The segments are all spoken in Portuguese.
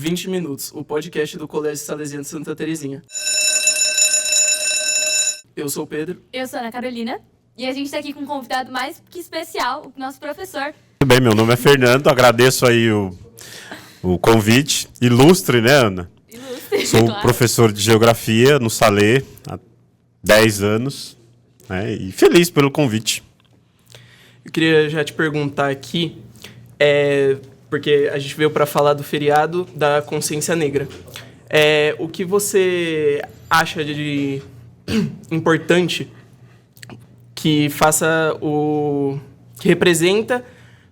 20 Minutos, o podcast do Colégio Salesiano de Santa Terezinha. Eu sou o Pedro. Eu sou a Ana Carolina. E a gente está aqui com um convidado mais que especial, o nosso professor. Tudo bem, meu nome é Fernando, agradeço aí o convite. Ilustre, né, Ana? Ilustre, Sou claro. professor de Geografia no Salê há 10 anos, né, e feliz pelo convite. Eu queria já te perguntar aqui, porque a gente veio para falar do feriado da consciência negra. O que você acha de importante que que representa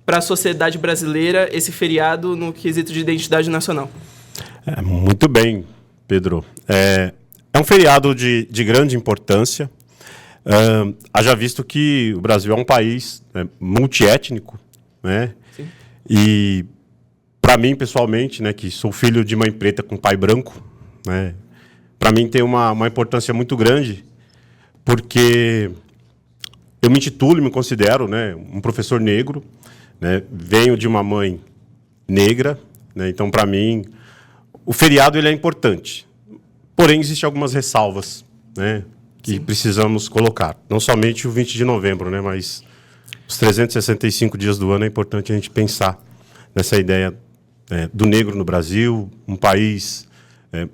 para a sociedade brasileira esse feriado no quesito de identidade nacional? Muito bem, Pedro. É um feriado de grande importância. Haja visto que o Brasil é um país multiétnico, né? Sim. E, para mim, pessoalmente, né, que sou filho de mãe preta com pai branco, né, para mim tem uma importância muito grande, porque eu me intitulo e me considero, né, um professor negro, né, venho de uma mãe negra, né, então, para mim, o feriado ele é importante. Porém, existem algumas ressalvas, né, que Sim. precisamos colocar. Não somente o 20 de novembro, né, mas os 365 dias do ano é importante a gente pensar nessa ideia do negro no Brasil, um país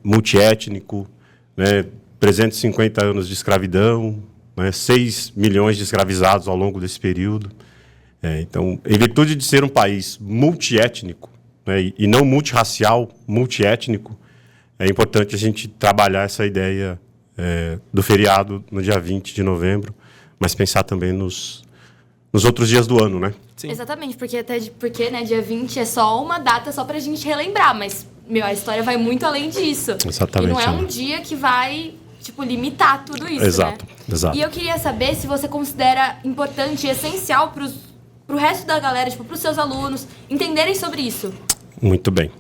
multiétnico, né, 350 anos de escravidão, né, 6 milhões de escravizados ao longo desse período. Então, em virtude de ser um país multiétnico, né, e não multirracial, multiétnico, é importante a gente trabalhar essa ideia do feriado no dia 20 de novembro, mas pensar também nos outros dias do ano, né? Sim. Exatamente, porque né, dia 20 é só uma data só pra gente relembrar, mas, a história vai muito além disso. Exatamente, E não é um Ana. dia que vai, limitar tudo isso, Exato, né? exato. E eu queria saber se você considera importante e essencial pro resto da galera, pros seus alunos, entenderem sobre isso. Muito bem.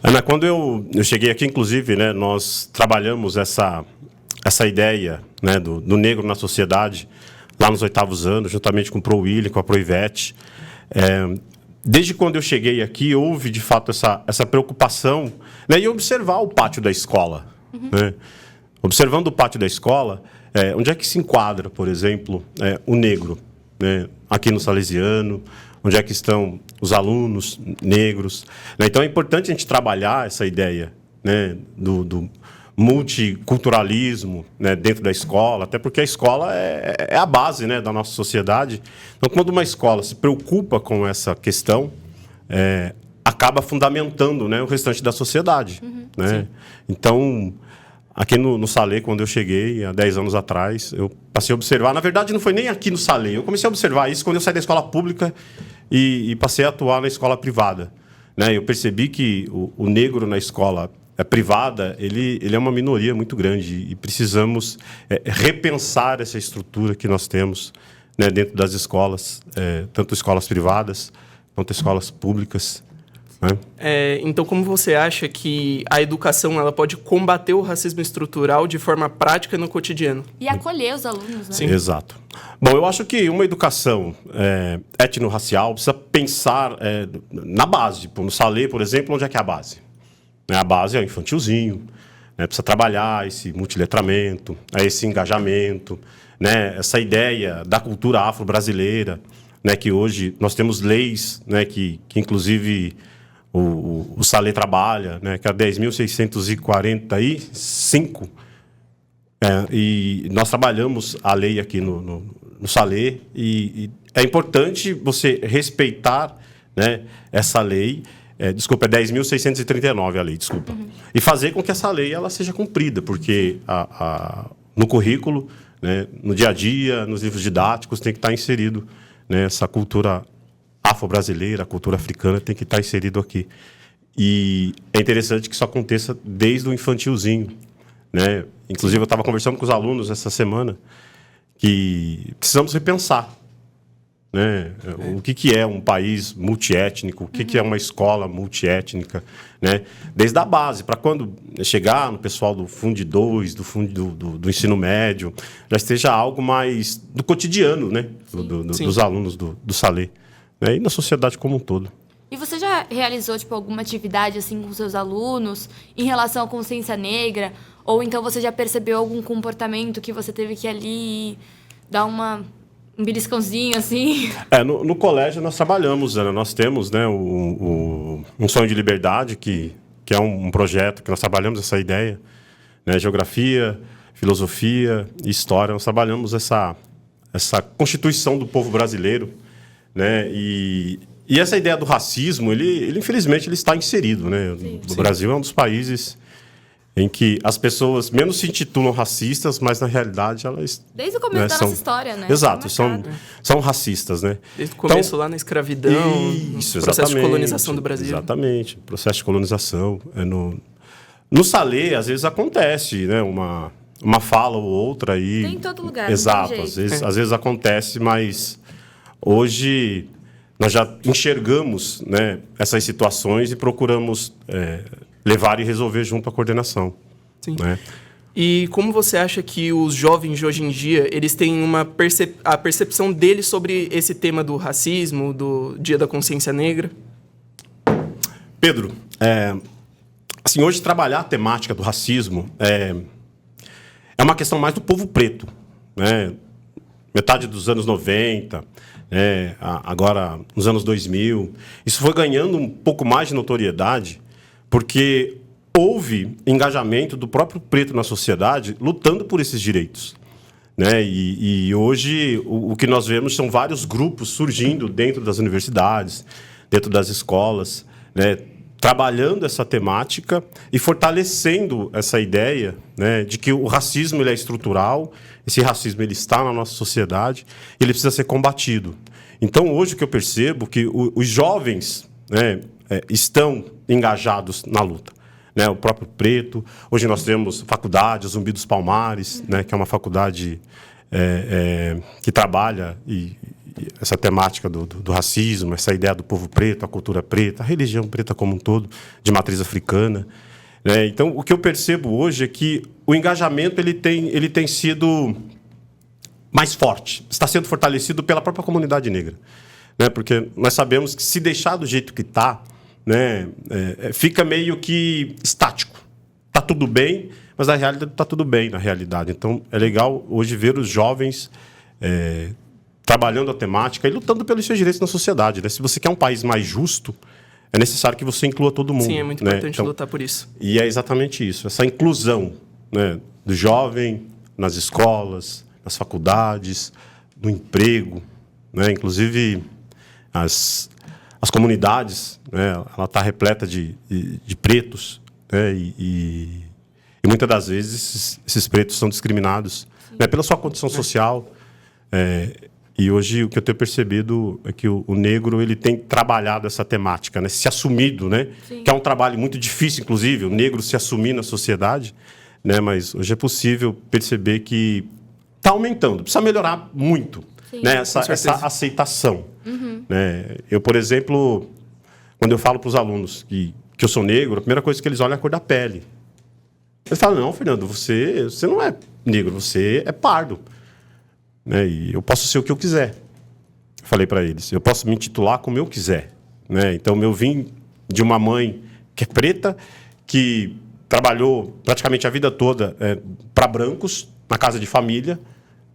Ana, quando eu cheguei aqui, inclusive, né, nós trabalhamos essa ideia, né, do negro na sociedade lá nos 8º anos, juntamente com o Pro Willi, com a Pro Ivete. Desde quando eu cheguei aqui, houve, de fato, essa preocupação, né, em observar o pátio da escola. Né? Observando o pátio da escola, onde é que se enquadra, por exemplo, o negro, né, aqui no Salesiano, onde é que estão os alunos negros. Né? Então, é importante a gente trabalhar essa ideia, né, do multiculturalismo, né, dentro da escola, até porque a escola é a base, né, da nossa sociedade. Então, quando uma escola se preocupa com essa questão, acaba fundamentando, né, o restante da sociedade. Né? Então, aqui no Salê, quando eu cheguei, há 10 anos atrás, eu passei a observar. Na verdade, não foi nem aqui no Salê. Eu comecei a observar isso quando eu saí da escola pública e passei a atuar na escola privada. Né? Eu percebi que o negro na escola privada, ele é uma minoria muito grande e precisamos repensar essa estrutura que nós temos, né, dentro das escolas, tanto escolas privadas quanto escolas públicas. Né? Então, como você acha que a educação ela pode combater o racismo estrutural de forma prática no cotidiano? E acolher os alunos, né? Sim. Exato. Bom, eu acho que uma educação etnorracial precisa pensar na base. No Salê, por exemplo, onde é que é a base? A base é o infantilzinho, né? Precisa trabalhar esse multiletramento, esse engajamento, né? Essa ideia da cultura afro-brasileira, né? Que hoje nós temos leis, né? que inclusive o Salê trabalha, né? Que é a 10.645, e nós trabalhamos a lei aqui no Salê, e é importante você respeitar, né, essa lei. Desculpa, é 10.639 a lei, desculpa. E fazer com que essa lei ela seja cumprida, porque no currículo, né, no dia a dia, nos livros didáticos, tem que estar inserido, né, essa cultura afro-brasileira, a cultura africana tem que estar inserido aqui. E é interessante que isso aconteça desde o infantilzinho. Né? Inclusive, eu estava conversando com os alunos essa semana que precisamos repensar, né? O que é um país multiétnico, o que é uma escola multiétnica, né? Desde a base, para quando chegar no pessoal do Fundo 2, do ensino médio, já esteja algo mais do cotidiano, né? Dos alunos do Salê, né? E na sociedade como um todo. E você já realizou, tipo, alguma atividade, assim, com seus alunos em relação à consciência negra? Ou então você já percebeu algum comportamento que você teve que ali dar um beliscãozinho, assim? No colégio nós trabalhamos, né? Nós temos, né, um sonho de liberdade, que é um projeto que nós trabalhamos essa ideia, né? Geografia, filosofia e história. Nós trabalhamos essa constituição do povo brasileiro, né? E essa ideia do racismo, ele infelizmente ele está inserido, né? O Brasil é um dos países em que as pessoas menos se intitulam racistas, mas na realidade elas... Desde o começo da nossa história, né? Exato, são racistas, né? Desde o começo, lá na escravidão, isso, processo de colonização do Brasil. Exatamente, processo de colonização. No Salê, às vezes acontece, né? Uma fala ou outra aí. Tem em todo lugar. Exato, às vezes acontece, mas hoje nós já enxergamos, né, essas situações e procuramos levar e resolver junto à coordenação. Sim. Né? E como você acha que os jovens de hoje em dia, eles têm a percepção deles sobre esse tema do racismo, do Dia da Consciência Negra? Pedro, assim, hoje trabalhar a temática do racismo é uma questão mais do povo preto, né? Metade dos anos 90, né? Agora nos anos 2000. Isso foi ganhando um pouco mais de notoriedade porque houve engajamento do próprio preto na sociedade lutando por esses direitos. Né? E hoje o que nós vemos são vários grupos surgindo dentro das universidades, dentro das escolas, né? Trabalhando essa temática e fortalecendo essa ideia, né, de que o racismo ele é estrutural, esse racismo ele está na nossa sociedade, ele precisa ser combatido. Então, hoje o que eu percebo é que os jovens, né, estão engajados na luta. Né, o próprio preto. Hoje nós temos faculdade, Zumbi dos Palmares, né, que é uma faculdade que trabalha essa temática do racismo, essa ideia do povo preto, a cultura preta, a religião preta como um todo, de matriz africana. Né? Então, o que eu percebo hoje é que o engajamento ele tem sido mais forte, está sendo fortalecido pela própria comunidade negra. Né? Porque nós sabemos que se deixar do jeito que está, né, fica meio que estático. Está tudo bem, mas na realidade está tudo bem, na realidade. Então, é legal hoje ver os jovens trabalhando a temática e lutando pelos seus direitos na sociedade. Né? Se você quer um país mais justo, é necessário que você inclua todo mundo. Sim, é muito importante lutar por isso. E é exatamente isso, essa inclusão, né, do jovem nas escolas, nas faculdades, no emprego. Né? Inclusive, as comunidades, né, ela está repleta de pretos, né, e muitas das vezes esses pretos são discriminados, né, pela sua condição social. E hoje o que eu tenho percebido é que o negro ele tem trabalhado essa temática, né, se assumido, né, que é um trabalho muito difícil, inclusive, o negro se assumir na sociedade, né, mas hoje é possível perceber que está aumentando, precisa melhorar muito, né, essa aceitação. Uhum. Né? Eu, por exemplo, quando eu falo para os alunos que eu sou negro, a primeira coisa que eles olham é a cor da pele. Eles falam, não, Fernando, você não é negro, você é pardo. Né? E eu posso ser o que eu quiser. Eu falei para eles, eu posso me intitular como eu quiser. Né? Então, eu vim de uma mãe que é preta, que trabalhou praticamente a vida toda para brancos, na casa de família.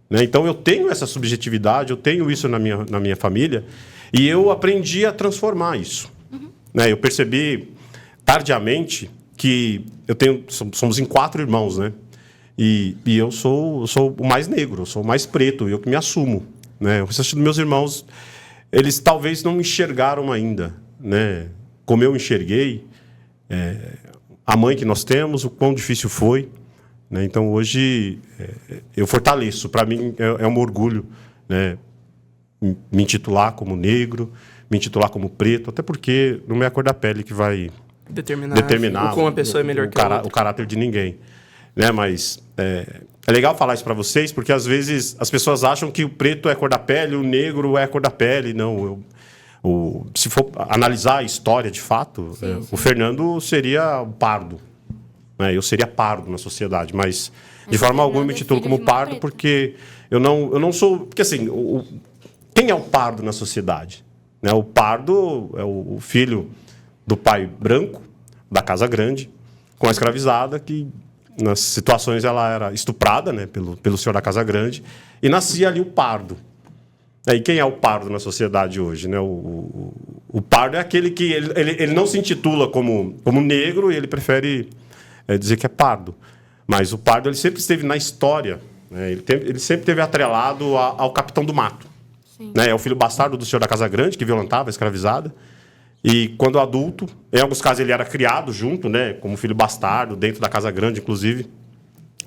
Né? Então, eu tenho essa subjetividade, eu tenho isso na minha família, e eu aprendi a transformar isso. Uhum. Né? Eu percebi tardiamente que somos em 4 irmãos, né? E eu sou o mais negro, eu sou o mais preto, eu que me assumo. Né? O restante dos meus irmãos, eles talvez não me enxergaram ainda, né? Como eu enxerguei, a mãe que nós temos, o quão difícil foi. Né? Então, hoje, eu fortaleço. Para mim, é um orgulho, né, me intitular como negro, me intitular como preto, até porque não é a cor da pele que vai determinar como a pessoa é melhor que a outra. O caráter de ninguém. Né? Mas é legal falar isso para vocês, porque às vezes as pessoas acham que o preto é a cor da pele, o negro é a cor da pele. Não, se for analisar a história de fato, sim. O Fernando seria o pardo. Né? Eu seria pardo na sociedade, mas de forma alguma eu me titulo como pardo, porque eu não sou... Porque assim, quem é o pardo na sociedade? né? O pardo é o filho do pai branco, da casa grande, com a escravizada, que nas situações ela era estuprada, né, pelo senhor da casa grande, e nascia ali o pardo. E quem é o pardo na sociedade hoje? Né? O pardo é aquele que ele não se intitula como negro e ele prefere dizer que é pardo. Mas o pardo ele sempre esteve na história, né? Ele sempre esteve atrelado ao capitão do mato. Né? É o filho bastardo do senhor da casa grande, que violentava a escravizada. E quando adulto, em alguns casos ele era criado junto, né, como filho bastardo, dentro da casa grande, inclusive.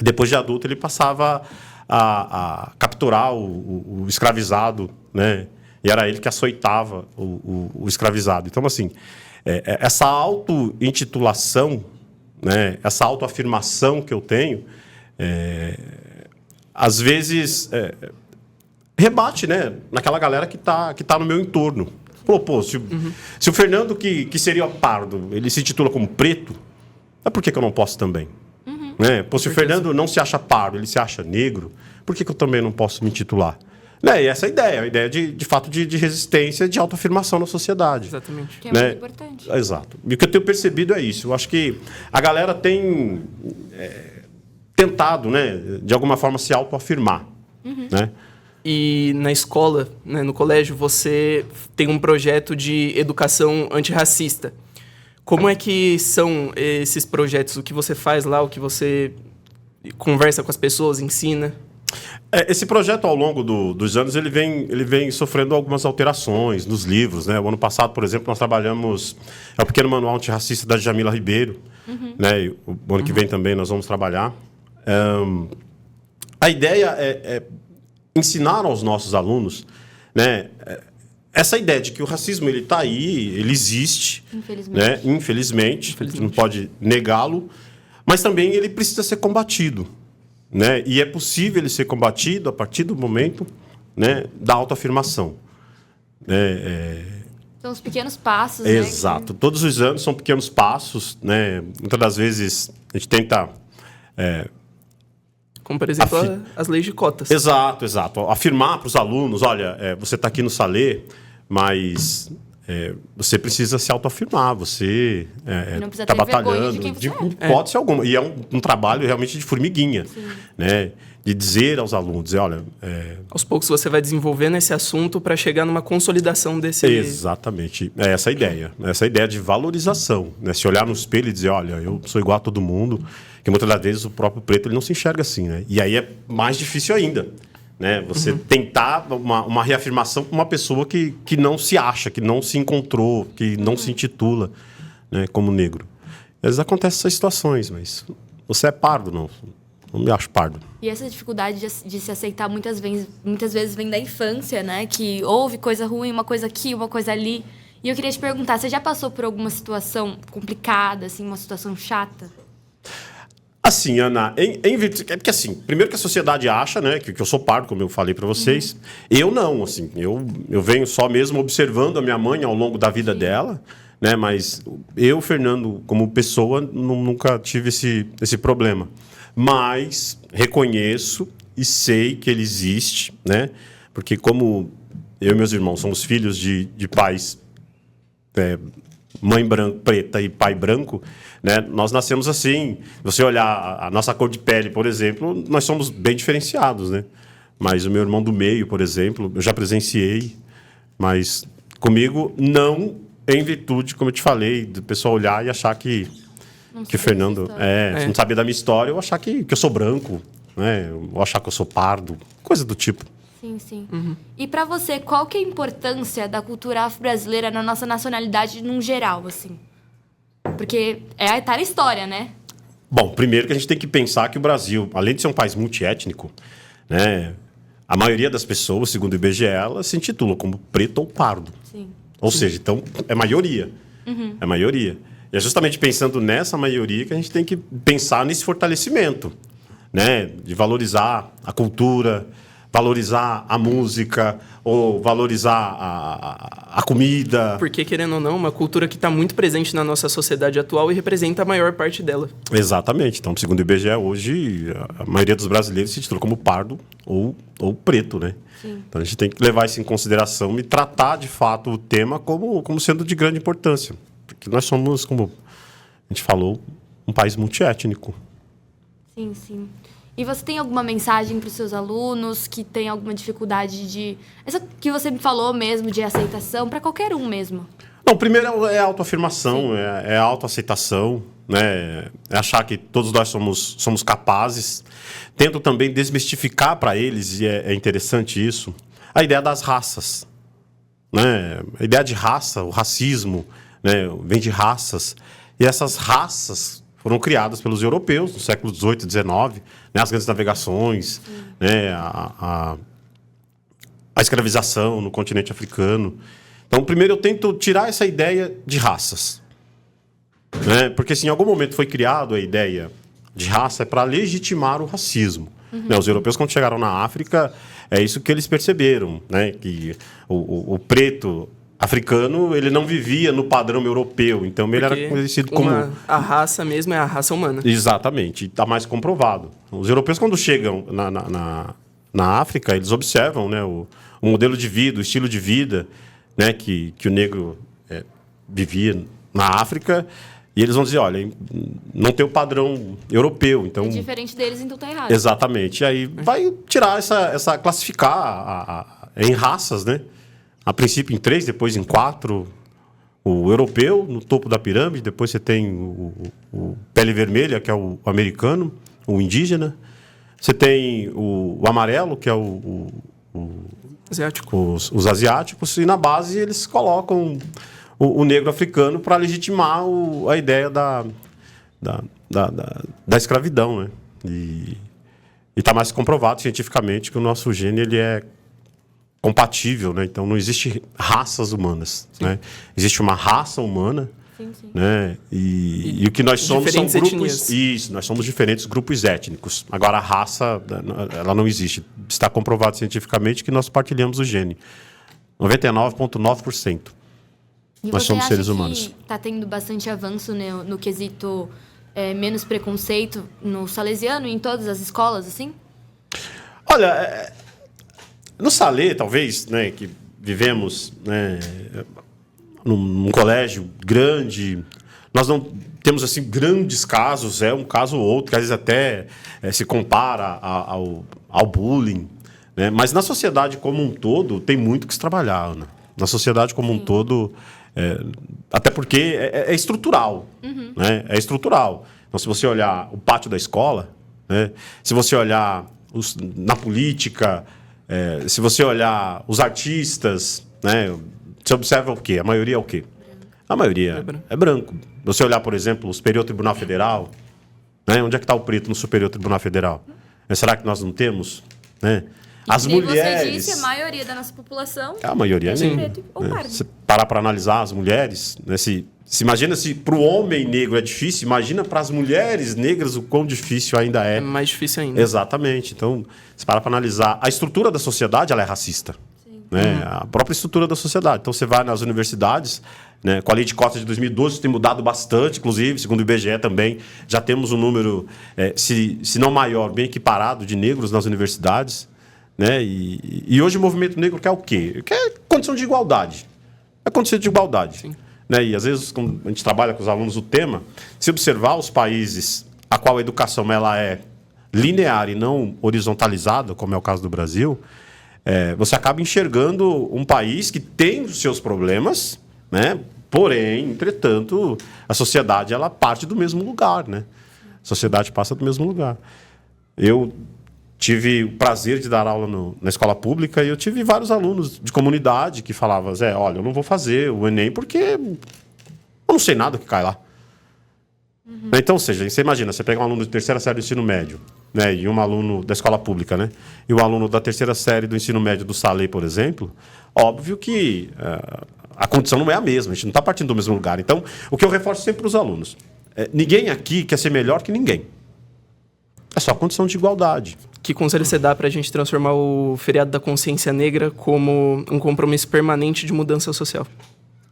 Depois de adulto, ele passava a capturar o escravizado, né, e era ele que açoitava o escravizado. Então, assim, essa auto-intitulação, né, essa autoafirmação que eu tenho, às vezes rebate, né, naquela galera que tá no meu entorno. Pô, se o Fernando, que seria pardo, ele se intitula como preto, por que eu não posso também? Né? Pô, se o Fernando não se acha pardo, ele se acha negro, por que eu também não posso me intitular? Né? E essa é a ideia de fato de resistência, de autoafirmação na sociedade. Exatamente. Que é né? muito importante. Exato. E o que eu tenho percebido é isso. Eu acho que a galera tem tentado, né, de alguma forma, se autoafirmar. Né? E na escola, né, no colégio, você tem um projeto de educação antirracista. Como é que são esses projetos? O que você faz lá? O que você conversa com as pessoas, ensina? Esse projeto, ao longo dos anos, ele vem sofrendo algumas alterações nos livros. Né? O ano passado, por exemplo, nós trabalhamos o Pequeno Manual Antirracista da Djamila Ribeiro. Né? E o ano que vem também nós vamos trabalhar. A ideia é ensinar aos nossos alunos, né, essa ideia de que o racismo ele está aí, ele existe, né, infelizmente, a gente não pode negá-lo, mas também ele precisa ser combatido, né, e é possível ele ser combatido a partir do momento, né, da autoafirmação. São os pequenos passos, Exato. Né? Todos os anos são pequenos passos, né, muitas das vezes a gente tenta como, por exemplo, as leis de cotas. Exato. Afirmar para os alunos, olha, você está aqui no Salê, mas você precisa se autoafirmar, você está batalhando, de hipótese alguma. E é um trabalho realmente de formiguinha, né? De dizer aos alunos, olha... Aos poucos você vai desenvolvendo esse assunto para chegar numa consolidação desse... Exatamente. É essa a ideia. Essa ideia de valorização. Né? Se olhar no espelho e dizer, olha, eu sou igual a todo mundo, que muitas das vezes o próprio preto ele não se enxerga assim. Né? E aí é mais difícil ainda. Né? Você tentar uma reafirmação com uma pessoa que não se acha, que não se encontrou, que não se intitula, né, como negro. Às vezes acontecem essas situações, mas você é pardo, não me acho pardo. E essa dificuldade de se aceitar muitas vezes vem da infância, né? Que houve coisa ruim, uma coisa aqui, uma coisa ali. E eu queria te perguntar, você já passou por alguma situação complicada, assim, uma situação chata? Assim, Ana, é porque assim, primeiro que a sociedade acha, né, que eu sou pardo, como eu falei para vocês. Eu não, assim, eu venho só mesmo observando a minha mãe ao longo da vida dela, né, mas eu, Fernando, como pessoa, nunca tive esse problema. Mas reconheço e sei que ele existe, né, porque como eu e meus irmãos somos filhos de pais... mãe preta e pai branco, né? Nós nascemos assim. Se você olhar a nossa cor de pele, por exemplo, nós somos bem diferenciados, né? Mas o meu irmão do meio, por exemplo, eu já presenciei, mas comigo não em virtude, como eu te falei, do pessoal olhar e achar que o Fernando não sabia da minha história, ou achar que eu sou branco, né? Ou achar que eu sou pardo, coisa do tipo. Sim. E pra você, qual que é a importância da cultura afro-brasileira na nossa nacionalidade num geral, assim? Porque tá na história, né? Bom, primeiro que a gente tem que pensar que o Brasil, além de ser um país multiétnico, né, a maioria das pessoas, segundo o IBGE, elas se intitulam como preto ou pardo. Sim. Ou seja, então é maioria. É maioria. E é justamente pensando nessa maioria que a gente tem que pensar nesse fortalecimento, né, de valorizar a cultura, valorizar a música ou valorizar a comida. Porque, querendo ou não, uma cultura que está muito presente na nossa sociedade atual e representa a maior parte dela. Exatamente. Então, segundo o IBGE, hoje, a maioria dos brasileiros se titula como pardo ou preto, né? Sim. Então, a gente tem que levar isso em consideração e tratar, de fato, o tema como sendo de grande importância. Porque nós somos, como a gente falou, um país multiétnico. Sim, sim. E você tem alguma mensagem para os seus alunos que tem alguma dificuldade de... Essa que você me falou mesmo, de aceitação, para qualquer um mesmo? Não, primeiro é a autoafirmação, é a autoaceitação, né? É achar que todos nós somos capazes. Tento também desmistificar para eles, e é interessante isso, a ideia das raças. Né? A ideia de raça, o racismo, né? Vem de raças. E essas raças foram criadas pelos europeus no século XVIII e XIX, né? As grandes navegações, né? A escravização no continente africano. Então, primeiro eu tento tirar essa ideia de raças. Né? Porque se em algum momento foi criado a ideia de raça, é para legitimar o racismo. Né? Os europeus, quando chegaram na África, é isso que eles perceberam, né? Que o preto africano, ele não vivia no padrão europeu, então ele era conhecido como... A raça mesmo é a raça humana. Exatamente, está mais comprovado. Os europeus, quando chegam na África, eles observam, né, o modelo de vida, o estilo de vida, né, que o negro vivia na África, e eles vão dizer, olha, não tem o padrão europeu, então... É diferente deles, então tá errado. Exatamente, e aí vai tirar classificar em raças, né? A princípio em 3, depois em 4, o europeu no topo da pirâmide, depois você tem o pele vermelha, que é o americano, o indígena, você tem o amarelo, que é Asiático. Os asiáticos, e na base eles colocam o negro africano para legitimar a ideia da escravidão, né? E está mais comprovado cientificamente que o nosso gene ele é compatível, né? Então não existe raças humanas, né? Existe uma raça humana, sim. né? E o que nós somos são grupos, etnias. Isso, nós somos diferentes grupos étnicos. Agora a raça, ela não existe. Está comprovado cientificamente que nós partilhamos o gene. 99,9%. Nós somos seres humanos. Está tendo bastante avanço no quesito menos preconceito no salesiano e em todas as escolas, assim? Olha, no Salê, talvez, né, que vivemos, né, num colégio grande, nós não temos assim grandes casos, um caso ou outro, que às vezes até se compara ao bullying, né, mas na sociedade como um todo tem muito que se trabalhar, né? Na sociedade como um todo, até porque é estrutural, né? É estrutural. Então, se você olhar o pátio da escola, né, se você olhar na política, se você olhar os artistas, né, você observa o quê? A maioria é o quê? A maioria é branco. Você olhar, por exemplo, o Superior Tribunal Federal, né, onde é que está o preto no Superior Tribunal Federal? Será que nós não temos? Né? As mulheres... Você disse, a maioria da nossa população a maioria é preto ou pardo. Se parar para analisar as mulheres, né, se imagina se para o homem negro é difícil, imagina para as mulheres negras o quão difícil ainda é. É mais difícil ainda. Exatamente. Então, se parar para analisar, a estrutura da sociedade ela é racista. Né? A própria estrutura da sociedade. Então, você vai nas universidades, né, com a Lei de Cotas de 2012, isso tem mudado bastante, inclusive, segundo o IBGE também, já temos um número, se não maior, bem equiparado de negros nas universidades. Né? E hoje o movimento negro quer o quê? Quer condição de igualdade. É condição de igualdade. Sim. Né? E às vezes, quando a gente trabalha com os alunos o tema, se observar os países a qual a educação ela é linear e não horizontalizada, como é o caso do Brasil, você acaba enxergando um país que tem os seus problemas, né? Porém, entretanto, a sociedade ela parte do mesmo lugar. Né? A sociedade passa do mesmo lugar. Eu tive o prazer de dar aula na escola pública e eu tive vários alunos de comunidade que falavam, olha, eu não vou fazer o Enem porque eu não sei nada que cai lá. Então, ou seja, você imagina, você pega um aluno de terceira série do ensino médio, né, e um aluno da escola pública, né, e o aluno da terceira série do ensino médio do Salê, por exemplo, óbvio que a condição não é a mesma, a gente não está partindo do mesmo lugar. Então, o que eu reforço sempre para os alunos, ninguém aqui quer ser melhor que ninguém. É só condição de igualdade. Que conselho você dá para a gente transformar o feriado da consciência negra como um compromisso permanente de mudança social?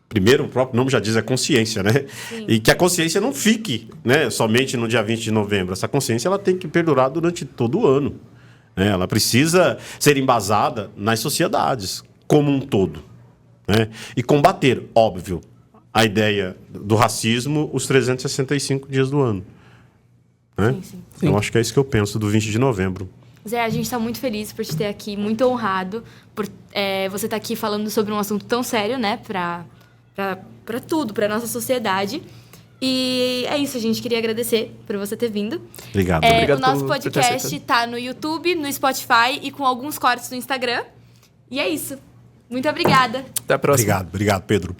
Primeiro, o próprio nome já diz, é consciência, né? Sim. E que a consciência não fique, né, somente no dia 20 de novembro. Essa consciência ela tem que perdurar durante todo o ano, né? Ela precisa ser embasada nas sociedades como um todo, né? E combater, óbvio, a ideia do racismo os 365 dias do ano. Né? Sim. Eu acho que é isso que eu penso do 20 de novembro. Zé, a gente está muito feliz por te ter aqui, muito honrado por você estar aqui falando sobre um assunto tão sério, né, para tudo, para nossa sociedade. E é isso, a gente queria agradecer por você ter vindo. Obrigado. Obrigado o nosso por ter podcast aceitado. tá no YouTube, no Spotify e com alguns cortes no Instagram. E é isso. Muito obrigada. Até a próxima. Obrigado, Pedro.